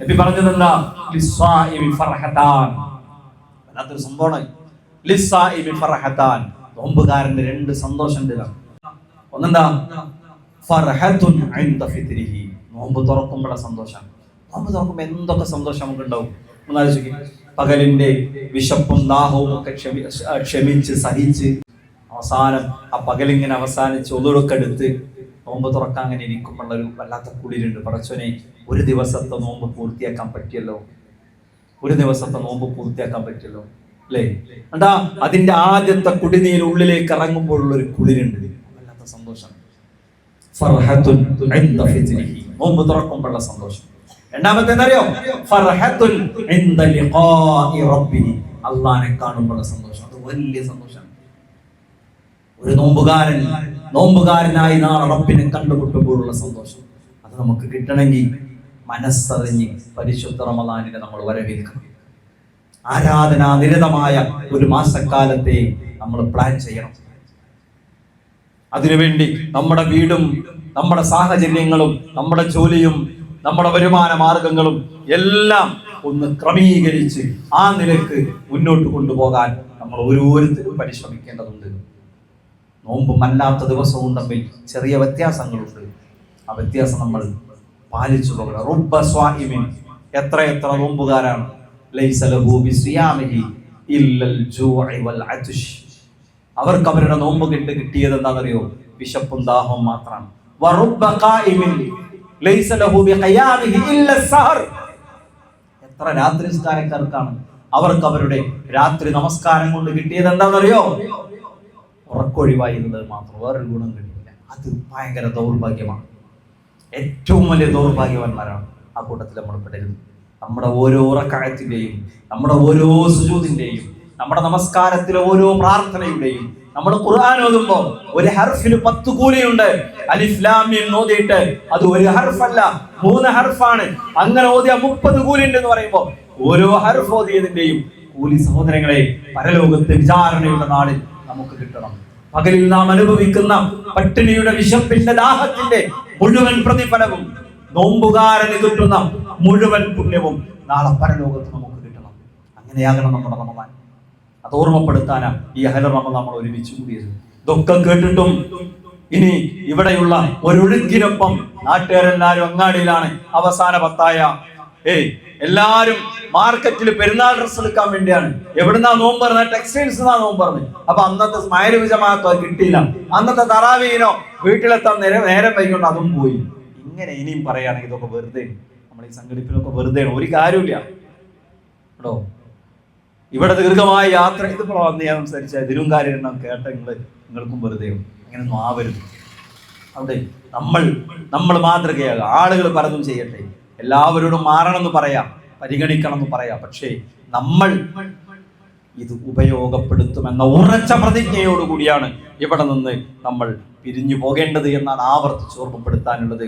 നബി പറഞ്ഞത് എന്താ? ലിസ്സാഇമി ഫർഹതാൻ. വല്ലാത്തൊരു സംഭവമാണ്. ലിസ്സാഇമി ഫർഹതാൻ, നോമ്പുകാരന് രണ്ട് സന്തോഷമുണ്ട്. ഒന്നെന്താ? ഫർഹത്തുൻ ഇൻദ ഫിത്രിഹി, നോമ്പ് തുറക്കുമ്പോഴുള്ള സന്തോഷം. നോമ്പ് തുറക്കുമ്പോൾ എന്തൊക്കെ സന്തോഷം നമുക്ക് ഉണ്ടാവും ഒന്നാലോചിക്ക്. പകലിന്റെ വിശപ്പും ദാഹവും ഒക്കെ ക്ഷമിച്ച് സഹിച്ച് അവസാനം ആ പകലിങ്ങനെ അവസാനിച്ച് ഒതുകൊക്കെ എടുത്ത് നോമ്പ് തുറക്കാൻ അങ്ങനെ ഇരിക്കുമ്പോഴുള്ളൊരു വല്ലാത്ത കുളിരുണ്ട്. പടച്ചോനെ, ഒരു ദിവസത്തെ നോമ്പ് പൂർത്തിയാക്കാൻ പറ്റിയല്ലോ, ഒരു ദിവസത്തെ നോമ്പ് പൂർത്തിയാക്കാൻ പറ്റിയല്ലോ അല്ലേ? എന്താ അതിന്റെ ആദ്യത്തെ കുടിനീര് ഉള്ളിലേക്ക് ഇറങ്ങുമ്പോഴുള്ളൊരു കുളിരുണ്ട്, വല്ലാത്ത സന്തോഷം. ഫർഹത്തുൻ ഇൻദ ഫിത്രിഹി, നോമ്പ് തുറക്കുമ്പോഴുള്ള സന്തോഷം. രണ്ടാമത്തെ എന്തറിയോ? ഫർഹത്തുൻ ഇൻദ ലിഖാഇ റബ്ബിഹി, അല്ലാഹനെ കാണുമ്പോഴുള്ള സന്തോഷം. അത് വലിയ സന്തോഷമാണ്. ഒരു നോമ്പുകാരനായി നാളെ റബ്ബിനെ കണ്ടുമുട്ടുമ്പോഴുള്ള സന്തോഷം, അത് നമുക്ക് കിട്ടണമെങ്കിൽ മനസ്സറിഞ്ഞ് പരിശുദ്ധ റമദാനിനെ നമ്മൾ വരവേൽക്കണം. ആരാധനാ നിരതമായ ഒരു മാസക്കാലത്തെ നമ്മൾ പ്ലാൻ ചെയ്യണം. അതിനുവേണ്ടി നമ്മുടെ വീടും നമ്മുടെ സാഹചര്യങ്ങളും നമ്മുടെ ജോലിയും നമ്മുടെ വരുമാന മാർഗങ്ങളും എല്ലാം ഒന്ന് ക്രമീകരിച്ച് ആ നിലക്ക് മുന്നോട്ട് കൊണ്ടുപോകാൻ നമ്മൾ ഓരോരുത്തരും പരിശ്രമിക്കേണ്ടതുണ്ട്. നോമ്പും അല്ലാത്ത ദിവസവും തമ്മിൽ ചെറിയ വ്യത്യാസങ്ങളുണ്ട്. ആ വ്യത്യാസം നമ്മൾ പാലിച്ചു പോകണം. റുബ്ബ സ്വാഇമിൻ, എത്ര നോമ്പുകാരാണ് ലൈസ ലഹു ബിസിയാമിഹി ഇല്ലൽ ജൂഇ വൽ അത്ഷ്, അവർക്ക് അവരുടെ നോമ്പ് കിട്ടിയത് എന്താണെന്നറിയോ? വിശപ്പും ദാഹവും മാത്രമാണ്. വറുബ്ബ ഖായിമിൻ ലൈസ ലഹു ബിഖിയാമിഹി ഇല്ലൽ സഹർ, എത്ര രാത്രി നമസ്കാരക്കാർക്കാണ് അവർക്ക് അവരുടെ രാത്രി നമസ്കാരം കൊണ്ട് കിട്ടിയത് എന്താണെന്നറിയോ? ഉറക്കൊഴിവായിരുന്നത് മാത്രം, വേറൊരു ഗുണം കിട്ടില്ല. അത് ഭയങ്കര ദൗർഭാഗ്യമാണ്. ഏറ്റവും വലിയ ദൗർഭാഗ്യവാന്മാരാണ് ആ കൂട്ടത്തിൽ നമ്മൾ പെടരുത്. നമ്മുടെ ഓരോ റക്അത്തിന്റെയും, നമ്മുടെ ഓരോ സുജൂദിന്റെയും, നമ്മുടെ നമസ്കാരത്തിലെ ഓരോ പ്രാർത്ഥനയുടെയും, നമ്മൾ ഖുർആൻ ഓതുമ്പോൾ ഒരു ഹർഫിന് 10 കൂലിയുണ്ട്. അലിഫ് ലാം മീം ഓതിയിട്ട് അത് ഒരു ഹർഫല്ല 3 ഹർഫാണ്. അങ്ങനെ ഓതിയ 30 കൂലിയുണ്ട് എന്ന് പറയുമ്പോൾ ഓരോ ഹർഫ് ഓതിയതിന്റെയും കൂലി സഹോദരങ്ങളെ പരലോകത്തെ വിചാരണയുടെ നാളിൽ നമുക്ക് കിട്ടണം. പകലിൽ നാം അനുഭവിക്കുന്ന പട്ടിണിയുടെ, വിശപ്പിന്റെ, ദാഹത്തിന്റെ മുഴുവൻ പ്രതിഫലവും, നോമ്പുകാരന് കിട്ടുന്ന മുഴുവൻ പുണ്യവും നാളെ പരലോകത്ത് നമുക്ക് കിട്ടണം. അങ്ങനെയാകണം നമ്മുടെ റമദാൻ. അത് ഓർമ്മപ്പെടുത്താനാ ഈ അഹ്ല റമദാൻ നമ്മൾ ഒരുമിച്ച് കൂടിയത്. ഇതൊക്കെ കേട്ടിട്ടും ഇനി ഇവിടെയുള്ള ഒരൊഴുക്കിനൊപ്പം നാട്ടുകാരെല്ലാരും അങ്ങാടിയിലാണ്. അവസാന 10 എല്ലാരും മാർക്കറ്റിൽ പെരുന്നാൾ ഡ്രസ് എടുക്കാൻ വേണ്ടിയാണ്. എവിടുന്നാ നോമ്പ് പറഞ്ഞത്? ടെക്സ്റ്റൈൽസ് നോമ്പ് പറഞ്ഞു. അപ്പൊ അന്നത്തെ മഗ്‌രിബ് ജമാഅത്തോ കിട്ടിയില്ല, അന്നത്തെ തറാവീനോ വീട്ടിലെത്താൻ നേരം വൈകൊണ്ട് അതും പോയി. ഇങ്ങനെ ഇനിയും പറയുകയാണെങ്കിൽ ഇതൊക്കെ വെറുതെ, നമ്മൾ ഈ സംഘടിപ്പിലൊക്കെ വെറുതെ, ഒരു കാര്യമില്ല കേട്ടോ. ഇവിടെ ദീർഘമായ യാത്ര, ഇതിപ്പോൾ വന്ന് ഞാൻ സംസാരിച്ച ഇതിലും കാര്യം കേട്ട നിങ്ങൾക്കും വെറുതെ, അങ്ങനെയൊന്നും ആവരുത്. അവിടെ നമ്മൾ മാതൃകയാകുക. ആളുകൾ പലതും ചെയ്യട്ടെ, എല്ലാവരോടും മാറണമെന്ന് പറയാം, പരിഗണിക്കണം എന്ന് പറയാം. പക്ഷേ നമ്മൾ ഇത് ഉപയോഗപ്പെടുത്തുമെന്ന ഉറച്ച പ്രതിജ്ഞയോടുകൂടിയാണ് ഇവിടെ നിന്ന് നമ്മൾ പിരിഞ്ഞു പോകേണ്ടത് എന്നാണ് ആവർത്തിച്ച് ഓർമ്മപ്പെടുത്താനുള്ളത്.